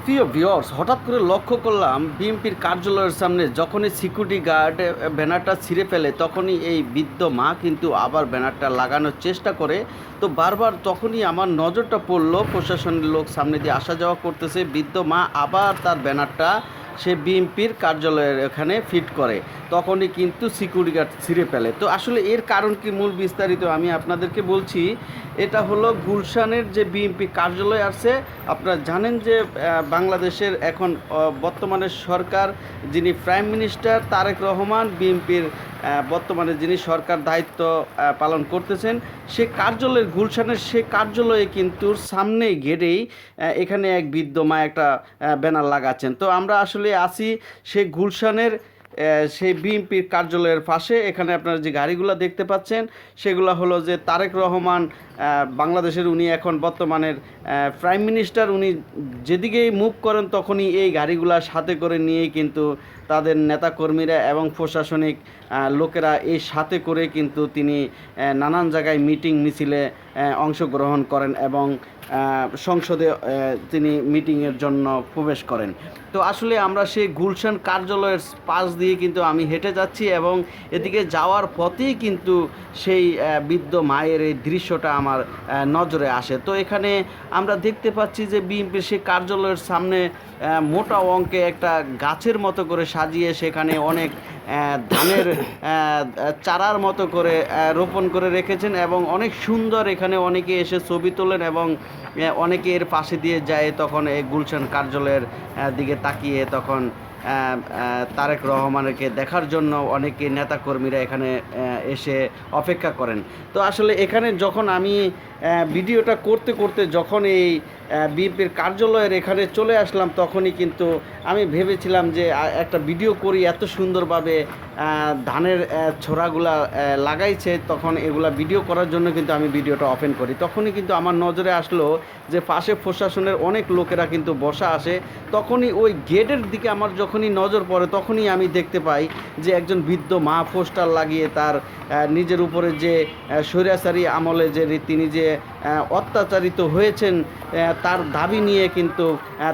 প্রিয় ভিউয়ার্স, হঠাৎ করে লক্ষ্য করলাম বিএনপির কার্যালয়ের সামনে যখনই সিকিউরিটি গার্ড ব্যানারটা ছিঁড়ে ফেলে তখনই এই বৃদ্ধ মা কিন্তু আবার ব্যানারটা লাগানোর চেষ্টা করে। তো বারবার তখনই আমার নজরটা পড়লো, প্রশাসনের লোক সামনে দিয়ে আসা যাওয়া করতেছে, বৃদ্ধ মা আবার তার ব্যানারটা সে বিএনপির কার্যালয়ের এখানে ফিট করে, তখনই কিন্তু সিকিউরিটি গার্ড ছিঁড়ে ফেলে। তো আসলে এর কারণ কি, মূল বিস্তারিত আমি আপনাদেরকে বলছি। এটা হলো গুলশানের যে বিএনপি কার্যালয় আছে। আপনারা জানেন যে বাংলাদেশের এখন বর্তমানে সরকার, যিনি প্রাইম মিনিস্টার তারেক রহমান, বিএনপির বর্তমানে যিনি সরকার দায়িত্ব পালন করতেছেন, সে কার্যালয়ের গুলশানের সে কার্যালয়ে কিন্তু সামনে গেটেই এখানে এক বৃদ্ধ মা একটা ব্যানার লাগাচ্ছেন। তো আমরা আসলে আছি সেই গুলশানের সেই বিএনপির কার্যালয়ের পাশে। এখানে আপনারা যে গাড়িগুলো দেখতে পাচ্ছেন সেগুলো হলো যে তারেক রহমান, বাংলাদেশের উনি এখন বর্তমানের প্রাইম মিনিস্টার, উনি যেদিকেই মুভ করেন তখনই এই গাড়িগুলা সাথে করে নিয়েই কিন্তু তাদের নেতাকর্মীরা এবং প্রশাসনিক লোকেরা এই সাথে করে কিন্তু তিনি নানান জায়গায় মিটিং মিছিলে অংশগ্রহণ করেন এবং সংসদে তিনি মিটিংয়ের জন্য প্রবেশ করেন। তো আসলে আমরা সেই গুলশান কার্যালয়ের পাশ দিয়ে কিন্তু আমি হেঁটে যাচ্ছি এবং এদিকে যাওয়ার পথেই কিন্তু সেই বৃদ্ধ মায়ের এই দৃশ্যটা আমার নজরে আসে। তো এখানে আমরা দেখতে পাচ্ছি যে বিএনপির সেই কার্যালয়ের সামনে মোটা অঙ্কে একটা গাছের মতো করে সাজিয়ে সেখানে অনেক ধানের চারার মতো করে রোপণ করে রেখেছেন এবং অনেক সুন্দর। এখানে অনেকে এসে ছবি তোলেন এবং অনেকে এর পাশে দিয়ে যায়, তখন এই গুলশান কার্যালয়ের দিকে তাকিয়ে তখন তারেক রহমানকে দেখার জন্য অনেকে নেতাকর্মীরা এখানে এসে অপেক্ষা করেন। তো আসলে এখানে যখন আমি ভিডিওটা করতে করতে যখন এই বিএনপির কার্যালয়ের এখানে চলে আসলাম, তখনই কিন্তু আমি ভেবেছিলাম যে একটা ভিডিও করি, এত সুন্দরভাবে ধানের ছোড়াগুলা লাগাইছে, তখন এগুলা ভিডিও করার জন্য কিন্তু আমি ভিডিওটা ওপেন করি। তখনই কিন্তু আমার নজরে আসলো যে পাশে প্রশাসনের অনেক লোকেরা কিন্তু বসা আসে। তখনই ওই গেটের দিকে আমার যখনই নজর পড়ে তখনই আমি দেখতে পাই যে একজন বৃদ্ধ মা পোস্টার লাগিয়ে তার নিজের উপরে যে স্বৈরাচারী আমলে যে তিনি যে অত্যাচারিত হয়েছেন তার দাবি নিয়ে কিন্তু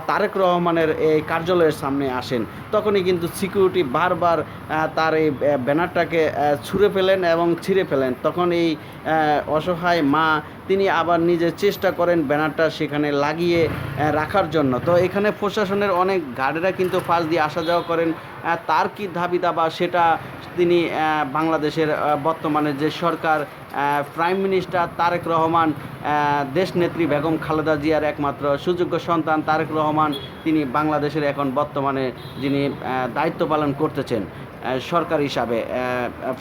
তারেক রহমানের এই কার্যালয়ের সামনে আসেন। তখনই কিন্তু সিকিউরিটি বারবার তার এই ব্যানারটাকে ছুঁড়ে ফেলেন এবং ছিঁড়ে ফেলেন। তখন এই অসহায় মা তিনি আবার নিজে চেষ্টা করেন ব্যানারটা সেখানে লাগিয়ে রাখার জন্য। তো এখানে প্রশাসনের অনেক গার্ডেরা কিন্তু পাশ দিয়ে আসা যাওয়া করেন। তার কি দাবি দাবা সেটা তিনি বাংলাদেশের বর্তমানে যে সরকার, প্রাইম মিনিস্টার তারেক রহমান, দেশনেত্রী বেগম খালেদা জিয়ার একমাত্র সুযোগ্য সন্তান তারেক রহমান, তিনি বাংলাদেশের এখন বর্তমানে যিনি দায়িত্ব পালন করতেছেন সরকার হিসাবে,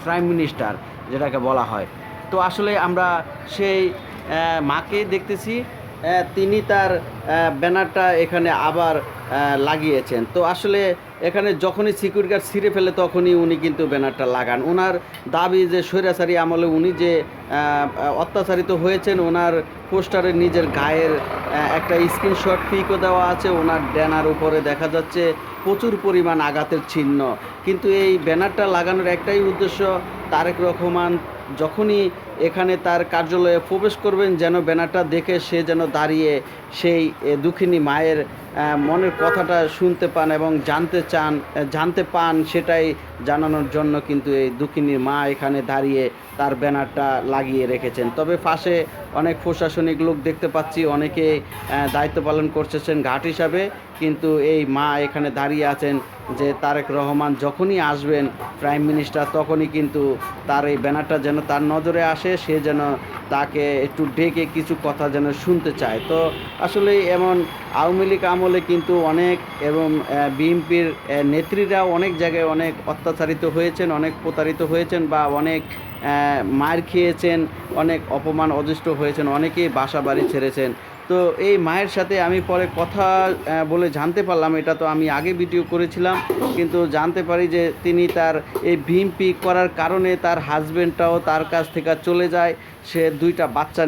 প্রাইম মিনিস্টার যেটাকে বলা হয়। তো আসলে আমরা সেই মাকে দেখতেছি, তিনি তার ব্যানারটা এখানে আবার লাগিয়েছেন। তো আসলে এখানে যখনই সিকিউরিটি গার্ড ছিঁড়ে ফেলে তখনই উনি কিন্তু ব্যানারটা লাগান। ওনার দাবি যে স্বৈরাচারী আমলে উনি যে অত্যাচারিত হয়েছেন, ওনার পোস্টারে নিজের গায়ের একটা স্ক্রিনশট পিকও দেওয়া আছে। ওনার ব্যানার উপরে দেখা যাচ্ছে প্রচুর পরিমাণ আঘাতের চিহ্ন। কিন্তু এই ব্যানারটা লাগানোর একটাই উদ্দেশ্য, তারেক রহমান যখনই এখানে তার কার্যালয়ে প্রবেশ করবেন যেন ব্যানারটা দেখে সে যেন দাঁড়িয়ে সেই দুঃখিনী মায়ের মনের কথাটা শুনতে পান এবং জানতে পান, সেটাই জানানোর জন্য কিন্তু এই দুঃখিনী মা এখানে দাঁড়িয়ে তার ব্যানারটা লাগিয়ে রেখেছেন। তবে পাশে অনেক প্রশাসনিক লোক দেখতে পাচ্ছি, অনেকে দায়িত্ব পালন করতেছেন ঘাট হিসাবে, কিন্তু এই মা এখানে দাঁড়িয়ে আছেন যে তারেক রহমান যখনই আসবেন প্রাইম মিনিস্টার, তখনই কিন্তু তার এই ব্যানারটা যেন তার নজরে আসে, সে যেন তাকে একটু ডেকে কিছু কথা যেন শুনতে চায়। তো আসলে এমন আওয়ামী লীগ আমলে কিন্তু অনেক এবং বিএনপির নেত্রীরাও অনেক জায়গায় অনেক অত্যাচারিত হয়েছেন, অনেক প্রতারিত হয়েছেন বা অনেক মার খেয়েছেন, অনেক অপমান অদৃষ্ট হয়েছেন, অনেকেই বাসা বাড়ি ছেড়েছেন। তো এই মায়ের সাথে আমি পরে কথা বলে জানতে পারলাম, এটা তো আমি আগে ভিডিও করেছিলাম, কিন্তু জানতে পারি যে তিনি তার এই বিএনপি করার কারণে তার হাজব্যান্ডটাও তার কাছ থেকে চলে যায়, সে দুইটা বাচ্চা